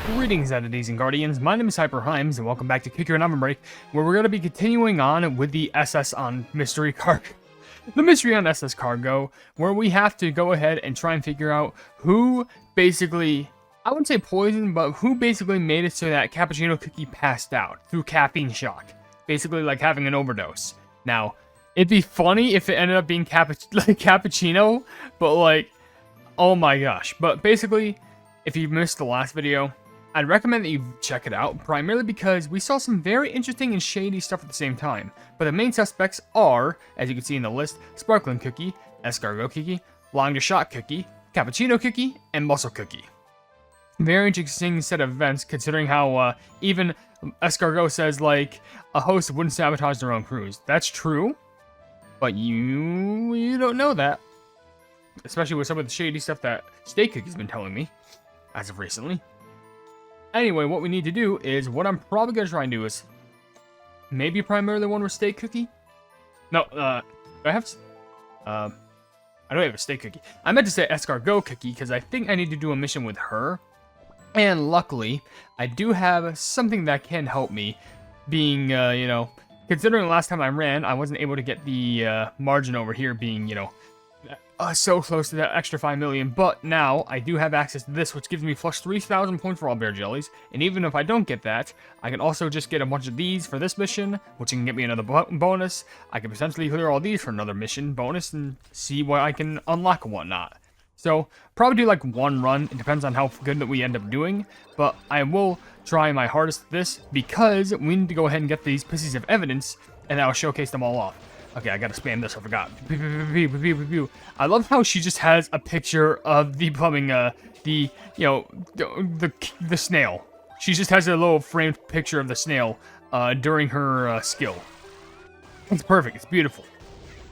Greetings, entities and guardians. My name is HyperHimes, and welcome back to Kick Your OvenBreak, where we're going to be continuing on with the SS on Mystery Cargo. The mystery on SS Cargo, where we have to go ahead and try and figure out who basically, I wouldn't say poisoned, but who basically made it so that Cappuccino Cookie passed out through caffeine shock. Basically like having an overdose. Now, it'd be funny if it ended up being Cappuccino, but like, oh my gosh. But basically, if you missed the last video, I'd recommend that you check it out, primarily because we saw some very interesting and shady stuff at the same time. But the main suspects are, as you can see in the list, Sparkling Cookie, Escargot Cookie, Longhat Cookie, Cappuccino Cookie, and Muscle Cookie. Very interesting set of events, considering how even Escargot says, like, a host wouldn't sabotage their own crews. That's true, but you don't know that. Especially with some of the shady stuff that Steak Cookie's been telling me, as of recently. Anyway, what we need to do is, what I'm probably going to try and do is, maybe primarily one with Steak Cookie? No, do I have, I don't have a Steak Cookie. I meant to say Escargot Cookie, because I think I need to do a mission with her. And luckily, I do have something that can help me, being, you know, considering the last time I ran, I wasn't able to get the margin over here being, you know, so close to that extra 5 million, but now I do have access to this, which gives me plus 3,000 points for all bear jellies, and even if I don't get that, I can also just get a bunch of these for this mission, which can get me another bonus. I can potentially clear all these for another mission bonus and see what I can unlock and whatnot. So, probably do like one run, it depends on how good that we end up doing, but I will try my hardest at this, because we need to go ahead and get these pieces of evidence, and I'll showcase them all off. Okay, I gotta spam this, I forgot. I love how she just has a picture of the plumbing, you know, the snail. She just has a little framed picture of the snail, during her, skill. It's perfect, it's beautiful.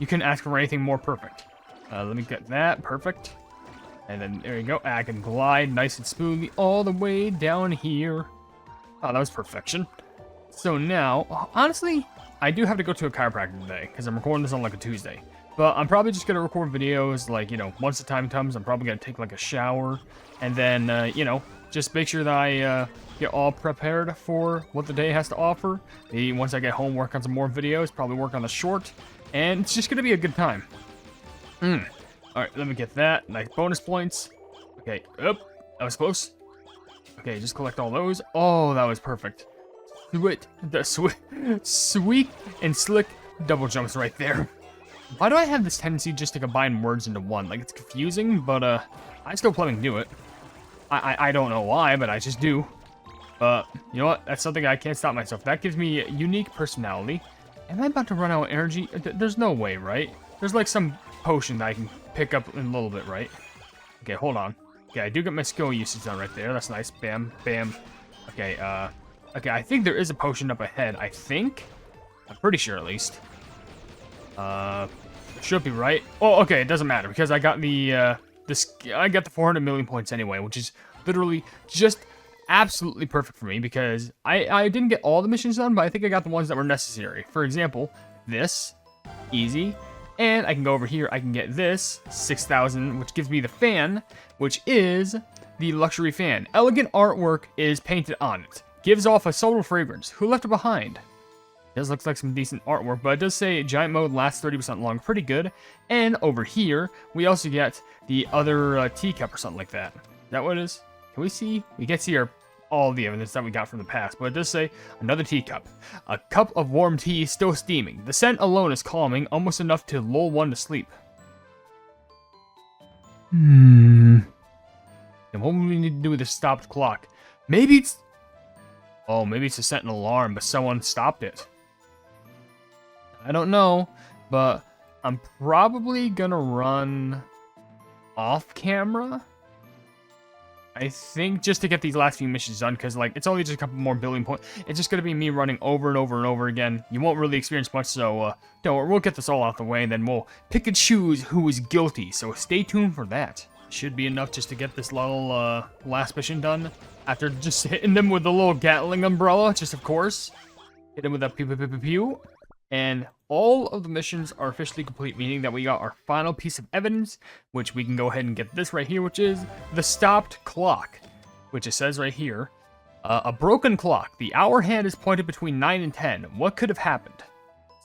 You couldn't ask for anything more perfect. Let me get that, perfect. And then, there you go, I can glide nice and smoothly all the way down here. Oh, that was perfection. So now, honestly, I do have to go to a chiropractor today, because I'm recording this on like a Tuesday. But I'm probably just going to record videos, like, you know, once the time comes, I'm probably going to take like a shower. And then, you know, just make sure that I get all prepared for what the day has to offer. Maybe once I get home, work on some more videos, probably work on the short. And it's just going to be a good time. Alright, let me get that. Nice bonus points. Okay, that was close. Okay, just collect all those. Oh, that was perfect. Sweet and slick double jumps right there. Why do I have this tendency just to combine words into one? Like, it's confusing, but I still plan to do it. I don't know why, but I just do. You know what? That's something I can't stop myself. That gives me a unique personality. Am I about to run out of energy? There's no way, right? There's like some potion that I can pick up in a little bit, right? Okay, hold on. Okay, I do get my skill usage done right there. That's nice. Bam, bam. Okay, okay, I think there is a potion up ahead. I think? I'm pretty sure, at least. Should be right. Oh, okay, it doesn't matter, because I got the, I got the 400 million points anyway, which is literally just absolutely perfect for me, because I didn't get all the missions done, but I think I got the ones that were necessary. For example, this. Easy. And I can go over here, I can get this, 6,000, which gives me the fan, which is the luxury fan. Elegant artwork is painted on it. Gives off a subtle fragrance. Who left it behind? Does look like some decent artwork, but it does say giant mode lasts 30% long. Pretty good. And over here, we also get the other teacup or something like that. Is that what it is? Can we see? We can't see all the evidence that we got from the past, but it does say another teacup. A cup of warm tea still steaming. The scent alone is calming, almost enough to lull one to sleep. And what do we need to do with this stopped clock? Maybe it's... Oh, maybe it's to set an alarm, but someone stopped it. I don't know, but I'm probably gonna run off camera. I think just to get these last few missions done, because like it's only just a couple more billion points. It's just gonna be me running over and over and over again. You won't really experience much, so don't worry, we'll get this all out the way, and then we'll pick and choose who is guilty. So stay tuned for that. Should be enough just to get this little last mission done. After just hitting them with the little Gatling umbrella, just of course. Hit them with a pew pew pew pew pew. And all of the missions are officially complete, meaning that we got our final piece of evidence, which we can go ahead and get this right here, which is the stopped clock, which it says right here. A broken clock. The hour hand is pointed between 9 and 10. What could have happened?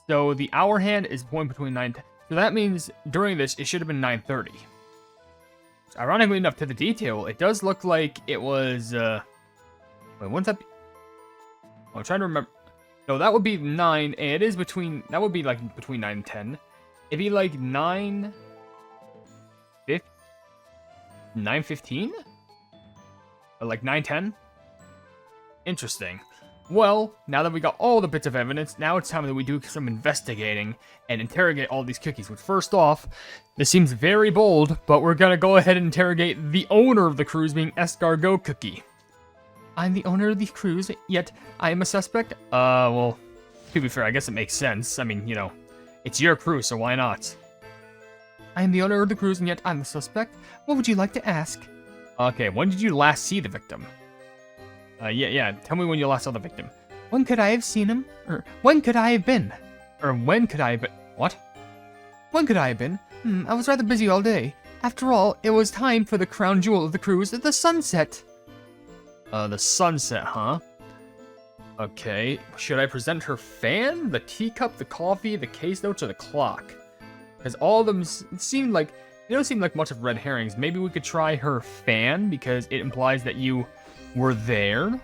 So the hour hand is pointed between 9 and 10. So that means during this, it should have been 9:30. So ironically enough, to the detail, it does look like it was... Wait, wouldn't that be... I'm trying to remember... No, that would be 9, and it is between... That would be, like, between 9 and 10. It'd be, like, 9:15? Or, like, 9:10? Interesting. Well, now that we got all the bits of evidence, now it's time that we do some investigating and interrogate all these cookies. But first off, this seems very bold, but we're gonna go ahead and interrogate the owner of the cruise, being Escargot Cookie. I'm the owner of the cruise, yet I am a suspect? Well, to be fair, I guess it makes sense. I mean, you know, it's your cruise, so why not? I am the owner of the cruise, and yet I'm the suspect. What would you like to ask? Okay, when did you last see the victim? Yeah, tell me when you last saw the victim. When could I have seen him? Or, when could I have been? Or, when could I have been? What? When could I have been? I was rather busy all day. After all, it was time for the crown jewel of the cruise, the sunset. The sunset, huh? Okay, should I present her fan, the teacup, the coffee, the case notes, or the clock? Because all of them seem like, they don't seem like much of red herrings. Maybe we could try her fan, because it implies that you were there?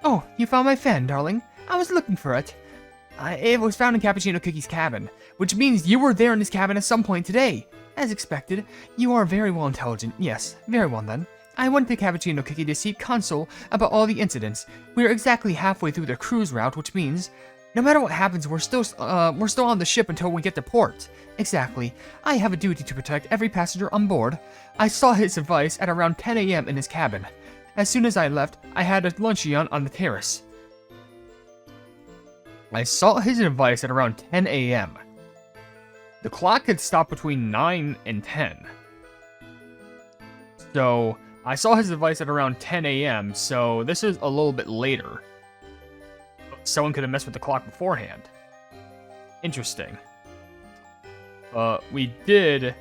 Oh, you found my fan, darling. I was looking for it. It was found in Cappuccino Cookie's cabin, which means you were there in his cabin at some point today. As expected, you are very well intelligent. Yes, very well then. I went to Cappuccino Cookie to seek counsel about all the incidents. We are exactly halfway through the cruise route, which means no matter what happens, we're still on the ship until we get to port. Exactly. I have a duty to protect every passenger on board. I saw his advice at around 10 a.m. in his cabin. As soon as I left, I had a luncheon on the terrace. I saw his advice at around 10 a.m. The clock had stopped between 9 and 10. So, I saw his advice at around 10 a.m., so this is a little bit later. Someone could have messed with the clock beforehand. Interesting. We did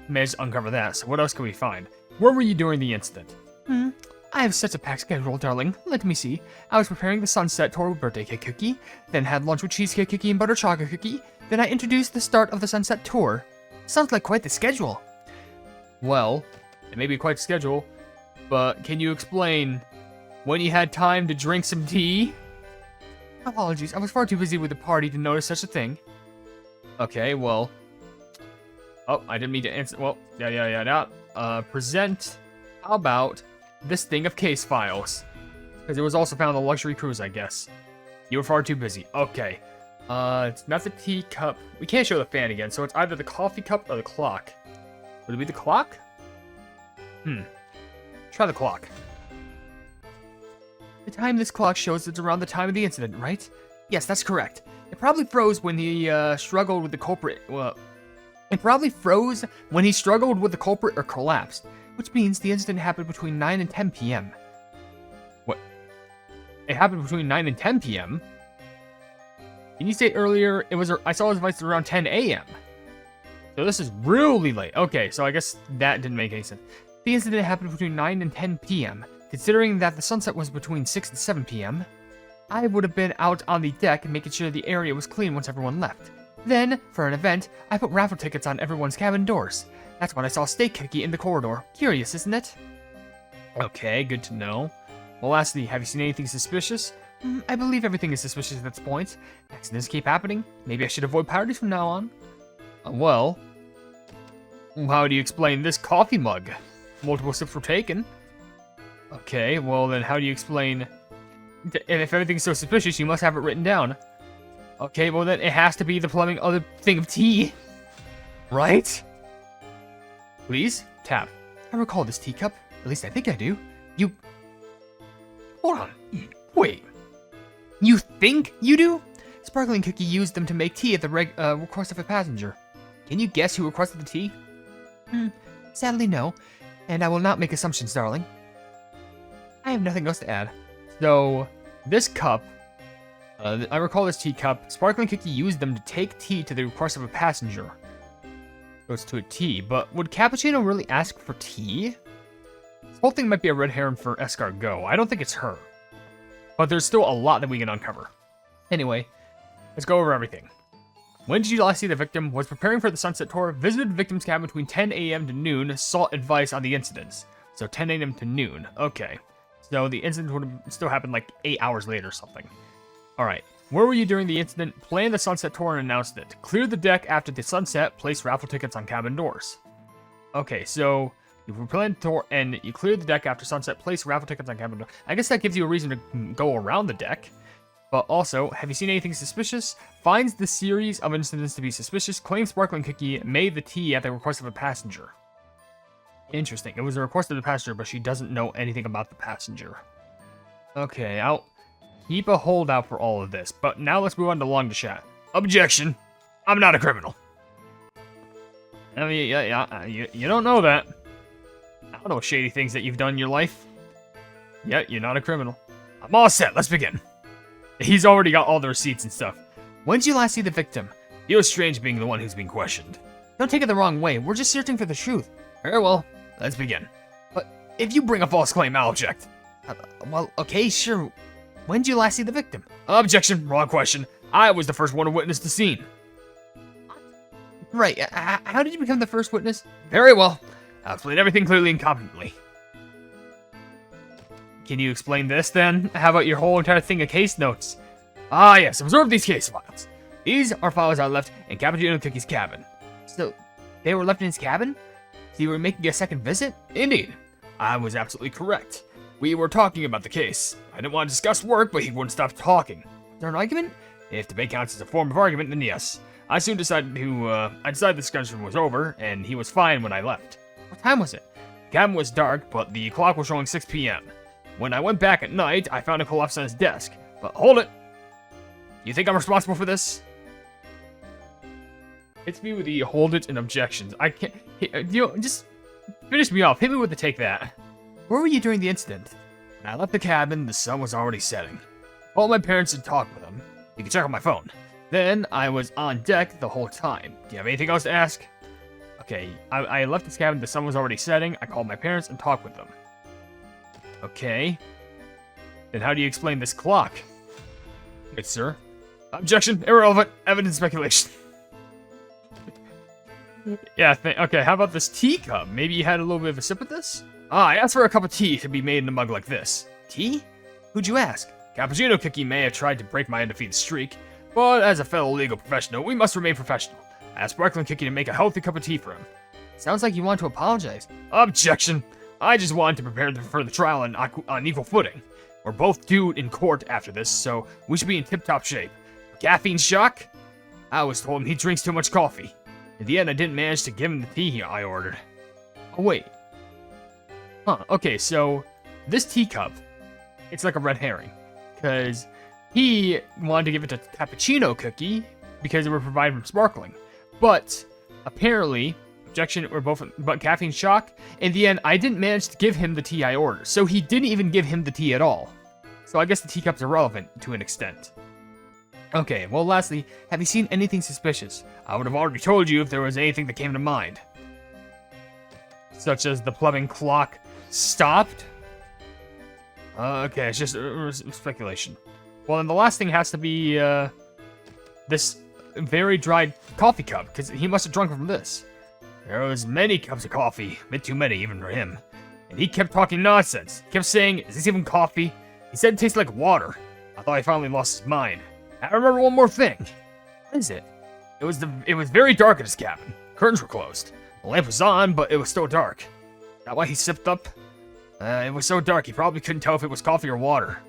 manage to uncover that, so what else can we find? Where were you during the incident? I have such a packed schedule, darling. Let me see. I was preparing the sunset tour with birthday cake cookie, then had lunch with cheesecake cookie and butter chocolate cookie, then I introduced the start of the sunset tour. Sounds like quite the schedule. Well, it may be quite the schedule, but can you explain when you had time to drink some tea? Apologies, I was far too busy with the party to notice such a thing. Okay, well... Oh, I didn't mean to answer... Well, yeah. Present... How about... this thing of case files? Because it was also found on the luxury cruise, I guess. You were far too busy. Okay. It's not the teacup. We can't show the fan again, so it's either the coffee cup or the clock. Would it be the clock? Try the clock. The time this clock shows is around the time of the incident, right? Yes, that's correct. It probably froze when he struggled with the culprit. Well, it probably froze when he struggled with the culprit or collapsed, which means the incident happened between 9 and 10 p.m. What? It happened between 9 and 10 p.m.? Can you say earlier it was? I saw his advice around 10 a.m. So this is really late. Okay, so I guess that didn't make any sense. The incident happened between 9 and 10 p.m. Considering that the sunset was between 6 and 7 p.m., I would have been out on the deck making sure the area was clean once everyone left. Then, for an event, I put raffle tickets on everyone's cabin doors. That's when I saw Steak Cookie in the corridor. Curious, isn't it? Okay, good to know. Well, lastly, have you seen anything suspicious? I believe everything is suspicious at this point. Accidents keep happening. Maybe I should avoid parties from now on. Well, how do you explain this coffee mug? Multiple sips were taken. Okay, well then how do you explain... If everything's so suspicious, you must have it written down. Okay, well then it has to be the plumbing other thing of tea. Right? Please? Tap. I recall this teacup. At least I think I do. You... Hold on. Wait. You think you do? Sparkling Cookie used them to make tea at the request of a passenger. Can you guess who requested the tea? Sadly no. And I will not make assumptions, darling. I have nothing else to add. So, this cup... I recall this teacup. Sparkling Cookie used them to take tea to the request of a passenger. Goes to a tea, but would Cappuccino really ask for tea? whole thing might be a red herring for Escargot. I don't think it's her. But there's still a lot that we can uncover. Anyway, let's go over everything. When did you last see the victim? Was preparing for the sunset tour, visited the victim's cabin between 10 a.m. to noon, sought advice on the incidents. So 10 a.m. to noon. Okay. So the incident would have still happened like 8 hours later or something. Alright. Where were you during the incident? Planned the sunset tour and announced it. Cleared the deck after the sunset, placed raffle tickets on cabin doors. Okay, so you were planning the tour and you cleared the deck after sunset, placed raffle tickets on cabin doors. I guess that gives you a reason to go around the deck. But also, have you seen anything suspicious? Finds the series of incidents to be suspicious. Claims sparkling cookie made the tea at the request of a passenger. Interesting. It was a request of the passenger, but she doesn't know anything about the passenger. Okay, I'll keep a holdout for all of this. But now let's move on to Longhat. Objection. I'm not a criminal. I mean, you don't know that. I don't know shady things that you've done in your life. Yet, you're not a criminal. I'm all set. Let's begin. He's already got all the receipts and stuff. When did you last see the victim? Feels strange being the one who's being questioned. Don't take it the wrong way. We're just searching for the truth. Very well. Let's begin. But if you bring a false claim, I'll object. Well, okay, sure. When did you last see the victim? Objection. Wrong question. I was the first one to witness the scene. Right. How did you become the first witness? Very well. I'll explain everything clearly and competently. Can you explain this, then? How about your whole entire thing of case notes? Ah, yes. Observe these case files. These are files I left in Cappuccino Cookie's cabin. So, they were left in his cabin? So you were making a second visit? Indeed. I was absolutely correct. We were talking about the case. I didn't want to discuss work, but he wouldn't stop talking. Is there an argument? If debate counts as a form of argument, then yes. I soon decided I decided the discussion was over, and he was fine when I left. What time was it? The cabin was dark, but the clock was showing 6 p.m. When I went back at night, I found a collapse on his desk. But hold it! You think I'm responsible for this? Hits me with the hold it and objections. I can't... just finish me off. Hit me with the take that. Where were you during the incident? When I left the cabin, the sun was already setting. Called my parents and talked with them. You can check on my phone. Then, I was on deck the whole time. Do you have anything else to ask? Okay, I left this cabin, the sun was already setting. I called my parents and talked with them. Okay. Then how do you explain this clock? Good sir. Objection, irrelevant, evidence speculation. Yeah, okay, how about this teacup? Maybe you had a little bit of a sip of this? Ah, I asked for a cup of tea to be made in a mug like this. Tea? Who'd you ask? Cappuccino Cookie may have tried to break my undefeated streak, but as a fellow legal professional, we must remain professional. I asked Sparkling Cookie to make a healthy cup of tea for him. Sounds like you want to apologize. Objection! I just wanted to prepare for the trial on equal footing. We're both due in court after this, so we should be in tip-top shape. Caffeine shock? I always told him he drinks too much coffee. In the end, I didn't manage to give him the tea I ordered. Oh, wait. Huh, okay, so this teacup, it's like a red herring. Because he wanted to give it to Cappuccino Cookie because they were provided from Sparkling. But, apparently... Objection, but caffeine shock. In the end, I didn't manage to give him the tea I ordered, so he didn't even give him the tea at all. So I guess the teacup's irrelevant to an extent. Okay, well lastly, have you seen anything suspicious? I would have already told you if there was anything that came to mind. Such as the plumbing clock stopped? Okay, it's just speculation. Well, then the last thing has to be, this very dried coffee cup, because he must have drunk from this. There was many cups of coffee, a bit too many even for him. And he kept talking nonsense. He kept saying, is this even coffee? He said it tastes like water. I thought he finally lost his mind. I remember one more thing. What is it? It was very dark in his cabin. Curtains were closed. The lamp was on, but it was still dark. Is that why he sipped up? It was so dark he probably couldn't tell if it was coffee or water.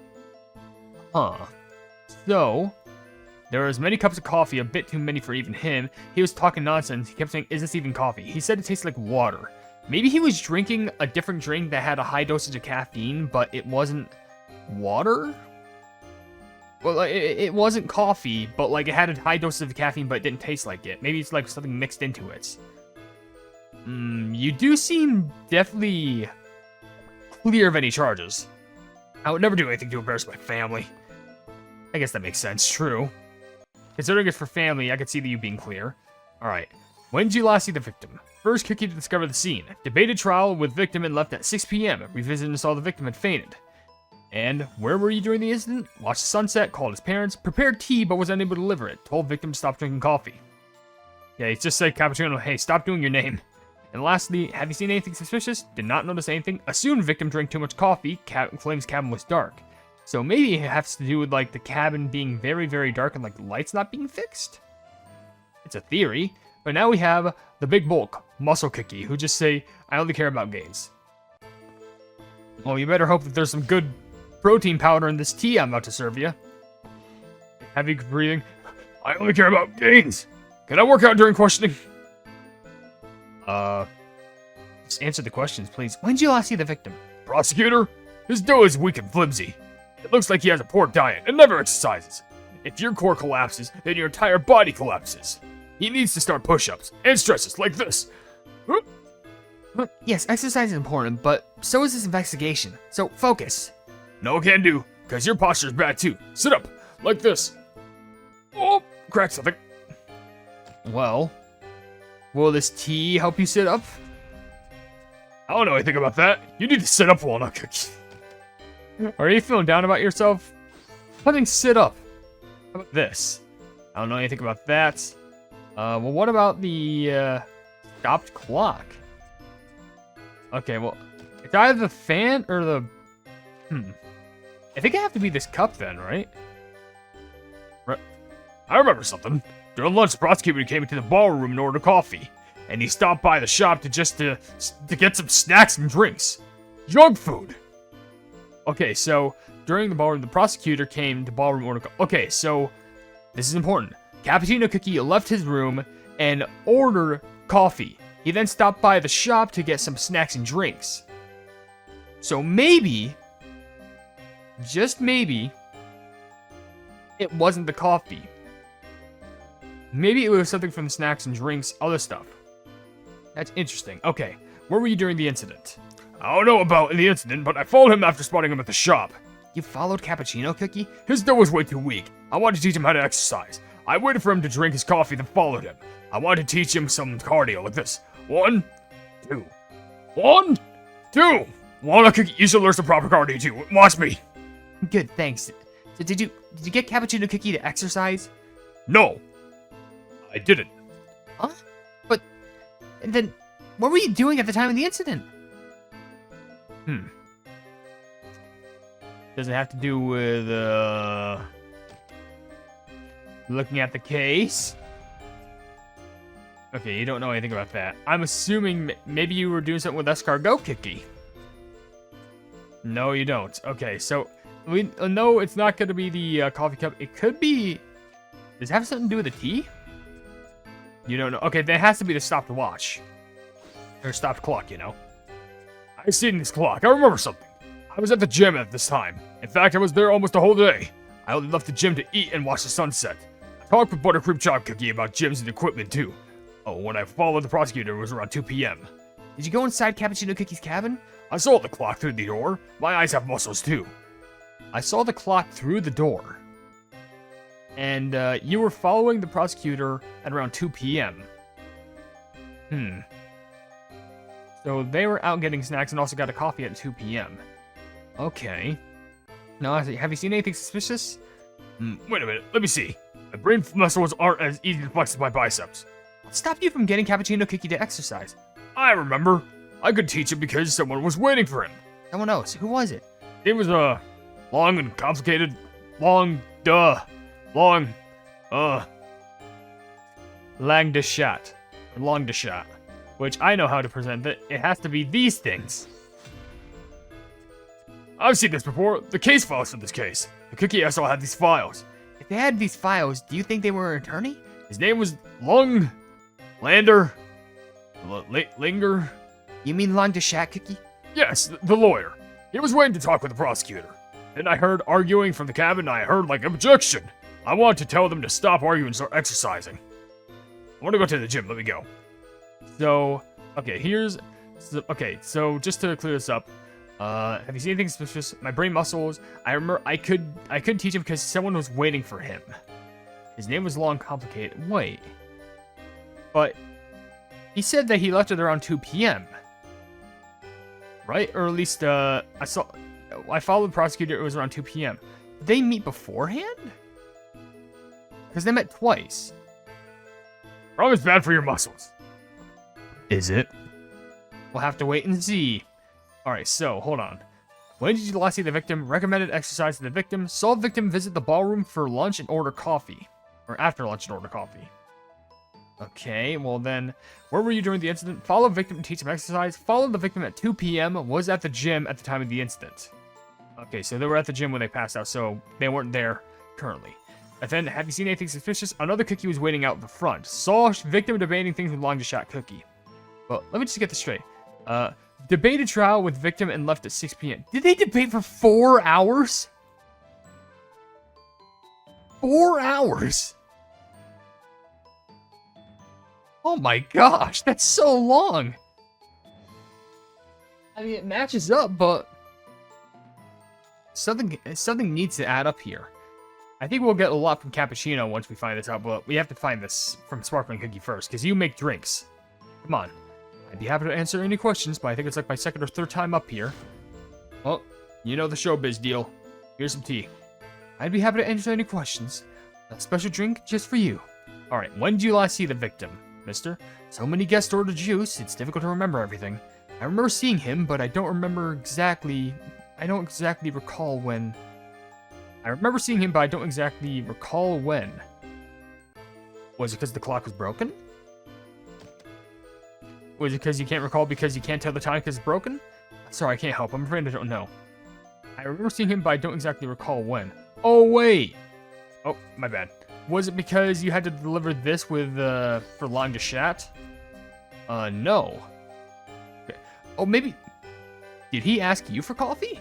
Huh. So... there was many cups of coffee, a bit too many for even him. He was talking nonsense. He kept saying, is this even coffee? He said it tastes like water. Maybe he was drinking a different drink that had a high dosage of caffeine, but it wasn't water? Well, it wasn't coffee, but like it had a high dosage of caffeine, but it didn't taste like it. Maybe it's like something mixed into it. You do seem definitely clear of any charges. I would never do anything to embarrass my family. I guess that makes sense, true. Considering it's for family, I could see you being clear. Alright. When did you last see the victim? first cookie to discover the scene. Debated trial with victim and left at 6 p.m. Revisited and saw the victim had fainted. And where were you during the incident? Watched the sunset, called his parents, prepared tea but was unable to deliver it. Told victim to stop drinking coffee. Yeah, he just said, Cappuccino, hey, stop doing your name. And lastly, have you seen anything suspicious? Did not notice anything. Assumed victim drank too much coffee. Claims cabin was dark. So maybe it has to do with like the cabin being very, very dark and like the lights not being fixed? It's a theory. But now we have the big bulk, Muscle Cookie, who just say, I only care about gains. Well, you better hope that there's some good protein powder in this tea I'm about to serve you. Heavy breathing. I only care about gains. Can I work out during questioning? Just answer the questions, please. When did you last see the victim? Prosecutor? His dough is weak and flimsy. It looks like he has a poor diet and never exercises. If your core collapses, then your entire body collapses. He needs to start push-ups and stretches like this. Yes, exercise is important, but so is this investigation. So, focus. No can do, because your posture is bad too. Sit up, like this. Oh, crack something. Well, will this tea help you sit up? I don't know anything about that. You need to sit up, Walnut Cookie. Are you feeling down about yourself? Nothing sit up. How about this? I don't know anything about that. Well, what about the, stopped clock? Okay, well, it's either the fan or the... I think it have to be this cup then, right? I remember something. During lunch, the prosecutor came into the ballroom and ordered coffee. And he stopped by the shop to get some snacks and drinks. Junk food! Okay, so, during the ballroom, the prosecutor came to ballroom order... Okay, so, this is important. Cappuccino Cookie left his room and ordered coffee. He then stopped by the shop to get some snacks and drinks. So maybe, just maybe, it wasn't the coffee. Maybe it was something from the snacks and drinks, other stuff. That's interesting. Okay, where were you during the incident? I don't know about the incident, but I followed him after spotting him at the shop. You followed Cappuccino Cookie? His dough was way too weak. I wanted to teach him how to exercise. I waited for him to drink his coffee, then followed him. I wanted to teach him some cardio like this. 1, 2. 1, 2. Walnut Cookie, you should learn some proper cardio too. Watch me. Good, thanks. So did you get Cappuccino Cookie to exercise? No. I didn't. Huh? But then what were you doing at the time of the incident? Does it have to do with looking at the case? Okay, you don't know anything about that. I'm assuming maybe you were doing something with Escargot Cookie. No, you don't. Okay, so we no, it's not going to be the coffee cup. It could be. Does it have something to do with the tea? You don't know. Okay, that has to be the stopped watch or stopped clock. You know. I seen this clock. I remember something. I was at the gym at this time. In fact, I was there almost the whole day. I only left the gym to eat and watch the sunset. I talked with Buttercream Chop Cookie about gyms and equipment too. Oh, when I followed the prosecutor, it was around 2 p.m. Did you go inside Cappuccino Cookie's cabin? I saw the clock through the door. My eyes have muscles too. I saw the clock through the door. And you were following the prosecutor at around 2 p.m. So they were out getting snacks and also got a coffee at 2 p.m. Okay. Now, have you seen anything suspicious? Wait a minute, let me see. My brain muscles aren't as easy to flex as my biceps. What stopped you from getting Cappuccino Cookie to exercise? I remember. I could teach him because someone was waiting for him. Someone else. Who was it? It was long and complicated, Langdeshat, which I know how to present it. It has to be these things. I've seen this before. The case files for this case. The cookie I saw had these files. If they had these files, do you think they were an attorney? His name was Linger. You mean Longhat Cookie? Yes, the lawyer. He was waiting to talk with the prosecutor. Then I heard arguing from the cabin, and I heard, like, objection. I wanted to tell them to stop arguing and start exercising. I want to go to the gym. Let me go. So, okay, so just to clear this up, have you seen anything suspicious? My brain muscles, I remember I couldn't teach him because someone was waiting for him. His name was long complicated. Wait. But He said that he left it around 2 p.m. Right? Or at least, I followed the prosecutor, it was around 2 p.m. Did they meet beforehand? Because they met twice. Rum is bad for your muscles. Is it? We'll have to wait and see. Alright, so, hold on. When did you last see the victim? Recommended exercise to the victim. Saw victim visit the ballroom for lunch and order coffee. Or after lunch and order coffee. Okay, well then, where were you during the incident? Follow victim to teach him exercise. Followed the victim at 2 p.m. Was at the gym at the time of the incident. Okay, so they were at the gym when they passed out, so they weren't there currently. And then, have you seen anything suspicious? Another cookie was waiting out the front. Saw victim debating things with Longhat cookie. Well, let me just get this straight. Debated trial with victim and left at 6 p.m. Did they debate for 4 hours? 4 hours? Oh my gosh, that's so long. I mean, it matches up, but something needs to add up here. I think we'll get a lot from Cappuccino once we find this out, but we have to find this from Sparkling Cookie first, because you make drinks. Come on. I'd be happy to answer any questions, but I think it's like my second or third time up here. Well, you know the showbiz deal. Here's some tea. I'd be happy to answer any questions. A special drink just for you. Alright, when did you last see the victim, mister? So many guests ordered juice, it's difficult to remember everything. I remember seeing him, but I don't exactly recall when. I remember seeing him, but I don't exactly recall when. Was it because the clock was broken? Was it because you can't recall because you can't tell the time because it's broken? Sorry, I can't help. I'm afraid I don't know. I remember seeing him, but I don't exactly recall when. Oh, wait! Oh, my bad. Was it because you had to deliver this with, for Longhat? No. Okay. Oh, maybe. Did he ask you for coffee?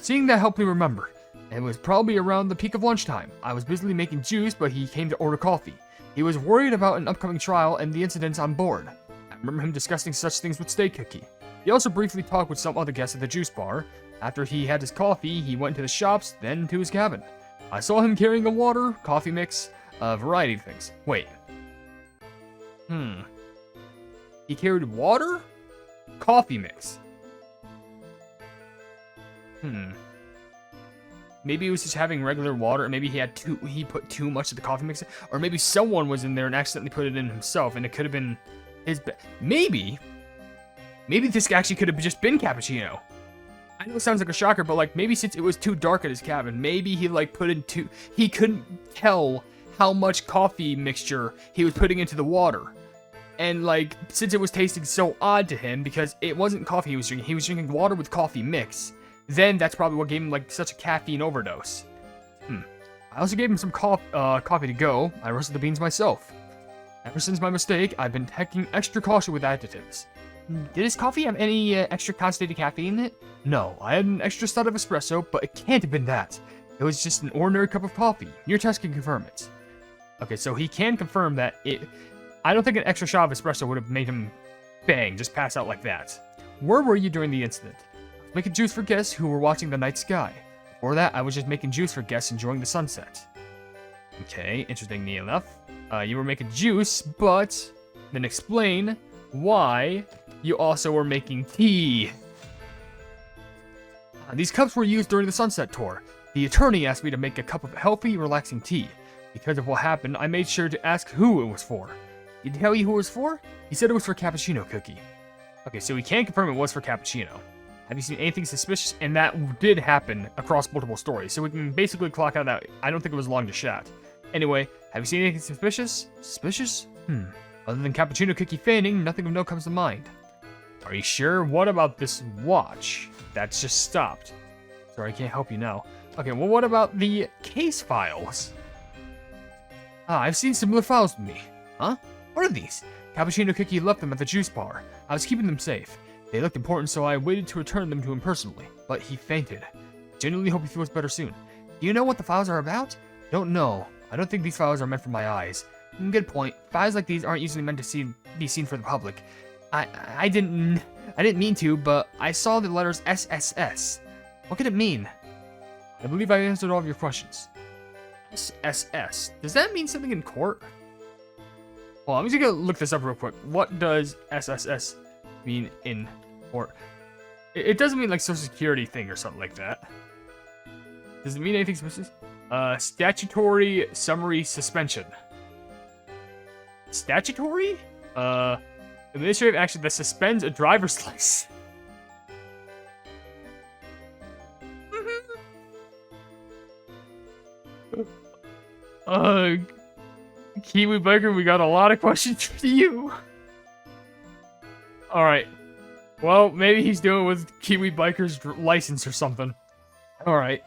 Seeing that helped me remember. It was probably around the peak of lunchtime. I was busily making juice, but he came to order coffee. He was worried about an upcoming trial and the incidents on board. I remember him discussing such things with Steak Cookie. He also briefly talked with some other guests at the juice bar. After he had his coffee, he went to the shops, then to his cabin. I saw him carrying a water, coffee mix, a variety of things. Wait. He carried water? Coffee mix. Maybe he was just having regular water, or maybe he put too much of the coffee mix, or maybe someone was in there and accidentally put it in himself, and it could have been his maybe this actually could have just been Cappuccino. I know it sounds like a shocker, but like maybe since it was too dark at his cabin, maybe he like he couldn't tell how much coffee mixture he was putting into the water. And like, since it was tasting so odd to him, because it wasn't coffee he was drinking water with coffee mix, then that's probably what gave him like such a caffeine overdose. I also gave him some coffee to go. I roasted the beans myself. Ever since my mistake, I've been taking extra caution with additives. Did his coffee have any extra concentrated caffeine in it? No, I had an extra shot of espresso, but it can't have been that. It was just an ordinary cup of coffee. Your test can confirm it. Okay, so he can confirm that I don't think an extra shot of espresso would have made him bang, just pass out like that. Where were you during the incident? Making juice for guests who were watching the night sky. Before that, I was just making juice for guests enjoying the sunset. Okay, interestingly enough. You were making juice, but then explain why you also were making tea. These cups were used during the sunset tour. The attorney asked me to make a cup of healthy, relaxing tea. Because of what happened, I made sure to ask who it was for. Did he tell you who it was for? He said it was for Cappuccino Cookie. Okay, so we can confirm it was for Cappuccino. Have you seen anything suspicious? And that did happen across multiple stories, so we can basically clock out that I don't think it was Longhat. Anyway, have you seen anything suspicious? Suspicious? Other than Cappuccino Cookie feigning, nothing of note comes to mind. Are you sure? What about this watch? That's just stopped. Sorry, I can't help you now. Okay, well what about the case files? I've seen similar files with me. Huh? What are these? Cappuccino Cookie left them at the juice bar. I was keeping them safe. They looked important, so I waited to return them to him personally, but he fainted. I genuinely hope he feels better soon. Do you know what the files are about? Don't know. I don't think these files are meant for my eyes. Good point. Files like these aren't usually meant to be seen for the public. I didn't mean to, but I saw the letters SSS. What could it mean? I believe I answered all of your questions. SSS. Does that mean something in court? Well, I'm just gonna look this up real quick. What does SSS mean in, or it doesn't mean like Social Security thing or something like that. Does it mean anything specific? Statutory summary suspension. Statutory? Administrative action that suspends a driver's license. Kiwi Biker, we got a lot of questions for you. Alright. Well, maybe he's doing it with Kiwi Biker's license or something. Alright.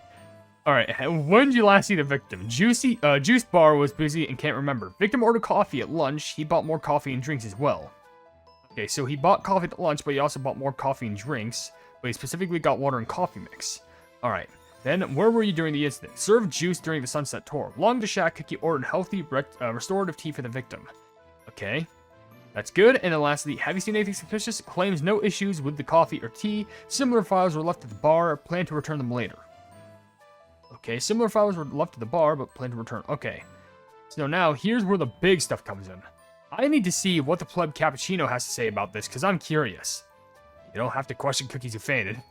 Alright, when did you last see the victim? Juice Bar was busy and can't remember. Victim ordered coffee at lunch. He bought more coffee and drinks as well. Okay, so he bought coffee at lunch, but he also bought more coffee and drinks. But he specifically got water and coffee mix. Alright. Then, where were you during the incident? Served juice during the sunset tour. Long to Shack Cookie ordered healthy, restorative tea for the victim. Okay. That's good. And then lastly, have you seen anything suspicious? Claims no issues with the coffee or tea. Similar files were left at the bar. Plan to return them later. Okay, similar files were left at the bar, but plan to return. Okay. So now, here's where the big stuff comes in. I need to see what the pleb Cappuccino has to say about this, because I'm curious. You don't have to question Cookies Who Fainted.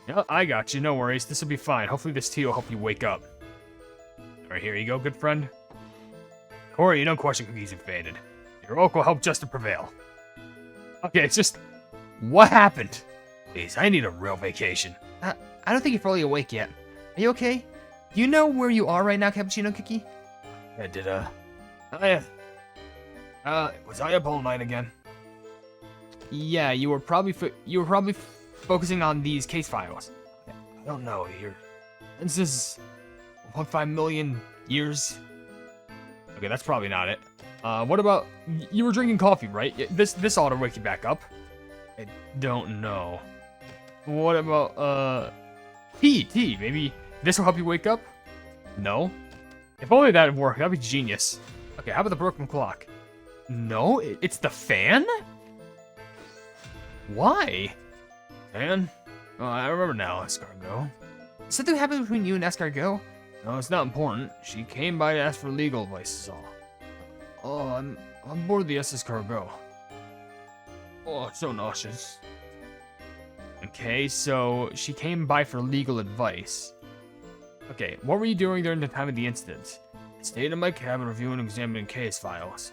Yeah, I got you. No worries. This will be fine. Hopefully this tea will help you wake up. Alright, here you go, good friend. Corey, you don't question Cookies Who Fainted. Your oak will help justice prevail. Okay, it's just... What happened? Please, I need a real vacation. I don't think you're fully awake yet. Are you okay? Do you know where you are right now, Cappuccino Cookie? Yeah, was I up all night again? Yeah, you were probably focusing on these case files. I don't know, this is 1.5 million years. Okay, that's probably not it. What about, you were drinking coffee, right? This ought to wake you back up. I don't know. What about, tea, maybe this will help you wake up? No? If only that would work, that'd be genius. Okay, how about the broken clock? No, it's the fan? Why? Fan? Oh, I remember now, Escargot. Something happened between you and Escargot? No, it's not important. She came by to ask for legal advice, is all. Oh, I'm on board the Escargot. Oh, it's so nauseous. Okay, so she came by for legal advice. Okay, what were you doing during the time of the incident? I stayed in my cabin reviewing and examining case files.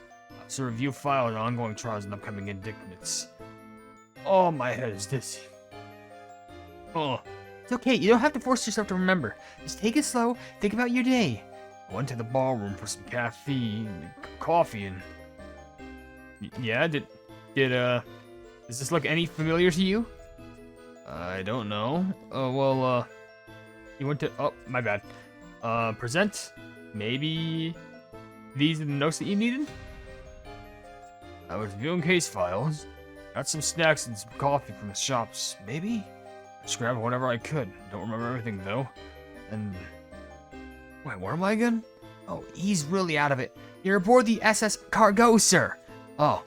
To review files on ongoing trials and upcoming indictments. Oh, my head is dizzy. Oh. It's okay, you don't have to force yourself to remember. Just take it slow, think about your day. I went to the ballroom for some coffee, and... Yeah, does this look any familiar to you? I don't know. You went to... Oh, my bad. Present? Maybe... These are the notes that you needed? I was viewing case files. Got some snacks and some coffee from the shops. Maybe? I just grabbed whatever I could. Don't remember everything, though. And... Wait, where am I again? Oh, he's really out of it. You're aboard the SS Cargot, sir. Oh.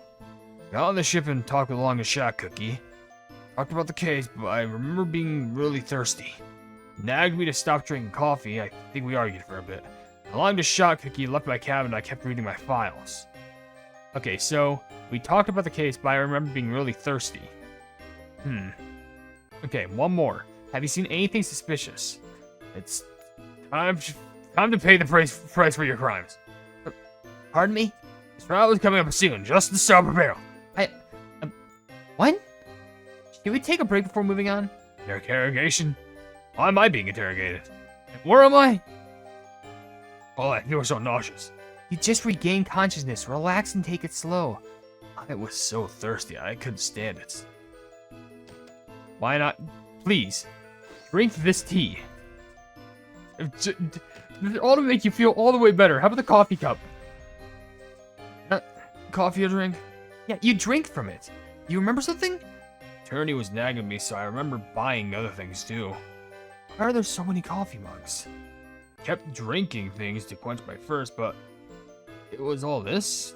Got on the ship and talked with Longhat Shack Cookie. Talked about the case, but I remember being really thirsty. Nagged me to stop drinking coffee. I think we argued for a bit. Longhat Shack Cookie left my cabin and I kept reading my files. Okay, so we talked about the case, but I remember being really thirsty. Okay, one more. Have you seen anything suspicious? It's time to pay the price for your crimes. Pardon me? This trial is coming up soon, just so prepare. What? Should we take a break before moving on? Interrogation? Why am I being interrogated? Where am I? Oh, I feel so nauseous. You just regained consciousness. Relax and take it slow. I was so thirsty, I couldn't stand it. Why not? Please, drink this tea. All to make you feel all the way better. How about the coffee cup? Coffee or drink? Yeah, you drink from it. You remember something? Attorney was nagging me, so I remember buying other things too. Why are there so many coffee mugs? Kept drinking things to quench my thirst, but it was all this?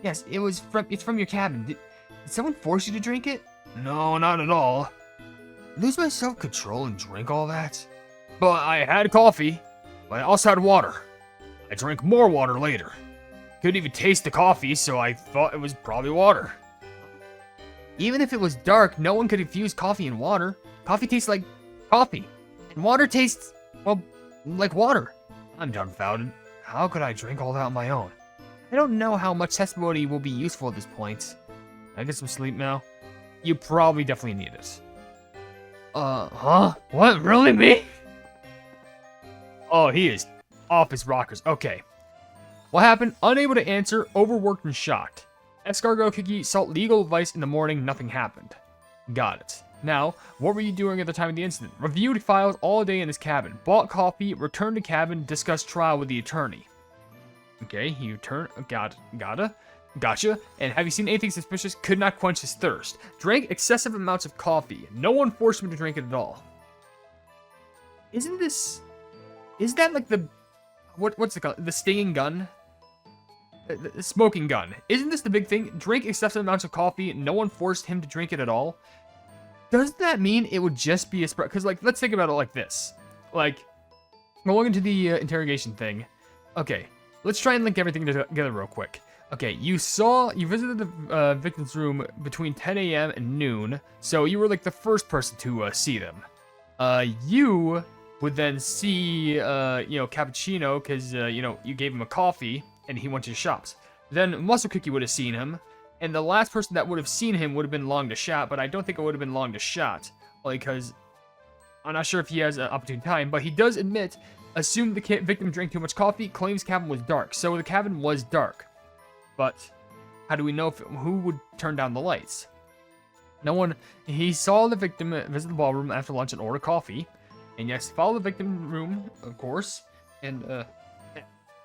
Yes, it's from your cabin. Did someone force you to drink it? No, not at all. Lose my self-control and drink all that? But I had coffee, but I also had water. I drank more water later. couldn't even taste the coffee, so I thought it was probably water. Even if it was dark, no one could infuse coffee and water. Coffee tastes like coffee, and water tastes, well, like water. I'm dumbfounded. How could I drink all that on my own? I don't know how much testimony will be useful at this point. Can I get some sleep now? You probably definitely need it. Huh? What, really, me? Oh, he is off his rockers. Okay. What happened? Unable to answer, overworked and shocked. Escargot Cookie sought legal advice in the morning, nothing happened. Got it. Now, what were you doing at the time of the incident? Reviewed files all day in his cabin. Bought coffee, returned to cabin, discussed trial with the attorney. Okay, he returned. Gotcha. And have you seen anything suspicious? Could not quench his thirst. Drank excessive amounts of coffee. No one forced him to drink it at all. Isn't that like the... What's it called? The stinging gun? The smoking gun. Isn't this the big thing? Drink excessive amounts of coffee. No one forced him to drink it at all. Does that mean it would just be a spread? Because, like, let's think about it like this. Like, going into the interrogation thing. Okay, let's try and link everything together real quick. Okay, you visited the victim's room between 10 a.m. and noon, so you were, like, the first person to see them. You would then see, Cappuccino, because, you gave him a coffee, and he went to the shops. Then Muscle Cookie would have seen him, and the last person that would have seen him would have been Long to Shot, but I don't think it would have been Long to Shot, because I'm not sure if he has an opportune time, but he does assume the victim drank too much coffee, claims cabin was dark, so the cabin was dark. But how do we know who would turn down the lights? No one. He saw the victim visit the ballroom after lunch and order coffee. And yes, follow the victim room, of course. And,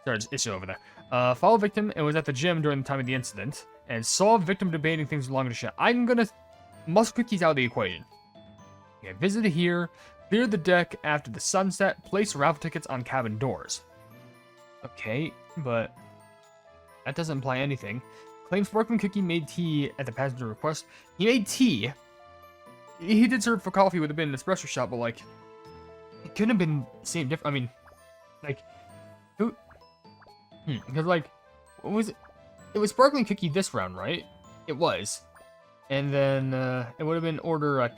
sorry, issue over there. Follow victim and was at the gym during the time of the incident. And saw victim debating things with Long to Shot. I'm gonna... Muscle Cookie's out of the equation. Okay, visited here. Cleared the deck after the sunset. Placed raffle tickets on cabin doors. Okay, but... that doesn't imply anything. Claims Sparkling Cookie made tea at the passenger request. He made tea. He did serve for coffee would have been an espresso shop, but like, it couldn't have been the same different. I mean, like, who? Because like, what was it? It was Sparkling Cookie this round, right? It was. And then it would have been order a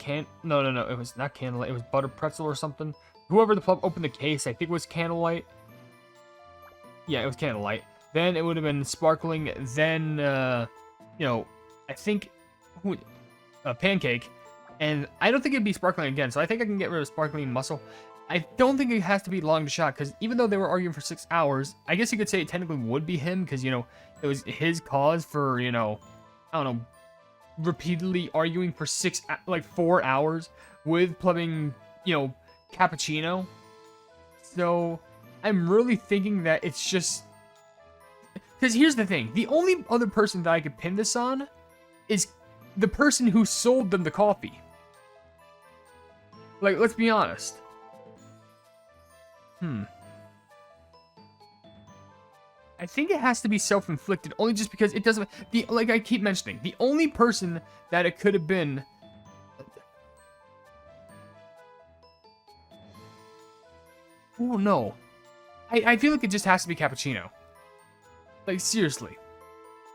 No, it was not Candlelight. It was Butter Pretzel or something. Whoever the pub opened the case, I think it was Candlelight. Yeah, it was Candlelight. Then it would have been Sparkling. Then, I think, Pancake. And I don't think it'd be Sparkling again, so I think I can get rid of Sparkling Muscle. I don't think it has to be Long to Shot, because even though they were arguing for 6 hours, I guess you could say it technically would be him, because, it was his cause for, I don't know, repeatedly arguing for 4 hours with plumbing, Cappuccino. So, I'm really thinking that it's just... because here's the thing. The only other person that I could pin this on is the person who sold them the coffee. Like, let's be honest. I think it has to be self-inflicted, only just because it doesn't... like I keep mentioning, the only person that it could have been... oh, no. I feel like it just has to be Cappuccino. Like, seriously.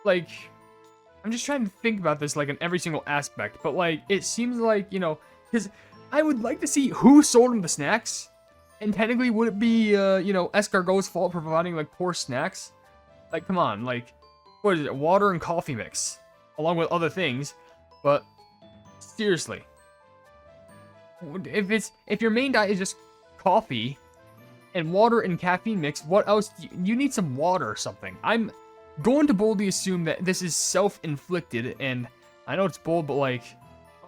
Like, I'm just trying to think about this, like, in every single aspect. But, like, it seems like, because I would like to see who sold him the snacks. And technically, would it be, Escargot's fault for providing, like, poor snacks? Like, come on, like, what is it? Water and coffee mix. Along with other things. But, seriously. If your main diet is just coffee... and water and caffeine mix, what else? You need some water or something. I'm going to boldly assume that this is self-inflicted, and I know it's bold, but like,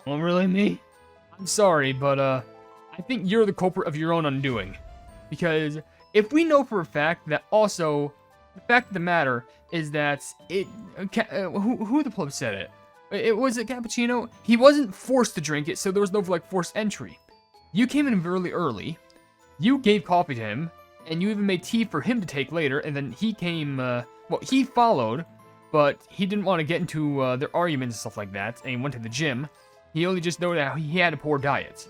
oh, really, me? I'm sorry, but I think you're the culprit of your own undoing. Because if we know for a fact that also, the fact of the matter is that who the pleb said it? It was a Cappuccino. He wasn't forced to drink it, so there was no like forced entry. You came in really early. You gave coffee to him, and you even made tea for him to take later, and then he came, he followed, but he didn't want to get into their arguments and stuff like that, and he went to the gym. He only just noted how he had a poor diet.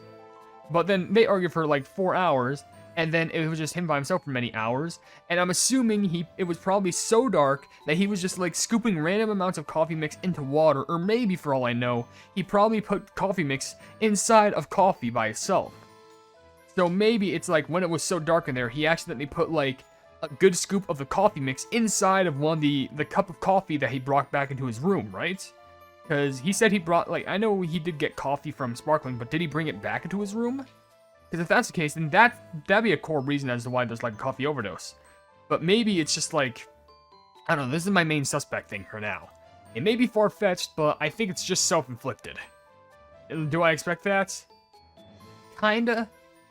But then they argued for like 4 hours, and then it was just him by himself for many hours. And I'm assuming it was probably so dark that he was just like scooping random amounts of coffee mix into water, or maybe for all I know, he probably put coffee mix inside of coffee by itself. So maybe it's like when it was so dark in there, he accidentally put like a good scoop of the coffee mix inside of one of the cup of coffee that he brought back into his room, right? Because he said he brought, like, I know he did get coffee from Sparkling, but did he bring it back into his room? Because if that's the case, then that'd be a core reason as to why there's like a coffee overdose. But maybe it's just like, I don't know, this is my main suspect thing for now. It may be far-fetched, but I think it's just self-inflicted. Do I expect that? Kinda.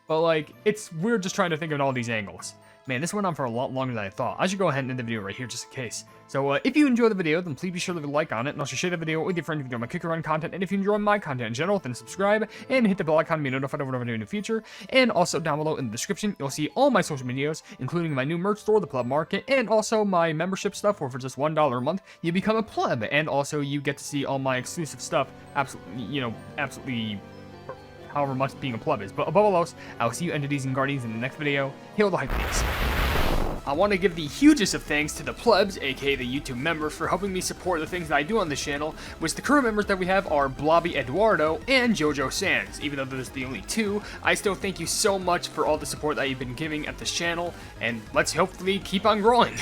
But like, we're just trying to think of all these angles. Man, this went on for a lot longer than I thought. I should go ahead and end the video right here just in case. So if you enjoyed the video, then please be sure to leave a like on it, and also share the video with your friends if you enjoy my Kick Around content, and if you enjoy my content in general, then subscribe, and hit the bell icon to be notified of whatever I do in the future. And also down below in the description, you'll see all my social medias, including my new merch store, the Pleb Market, and also my membership stuff, where for just $1 a month, you become a pleb, and also you get to see all my exclusive stuff, absolutely however much being a pleb is. But above all else, I will see you entities and guardians in the next video. Hail the Hypenese. I want to give the hugest of thanks to the plebs, aka the YouTube members, for helping me support the things that I do on this channel, which the current members that we have are Blobby Eduardo and Jojo Sands. Even though there's the only two, I still thank you so much for all the support that you've been giving at this channel, and let's hopefully keep on growing.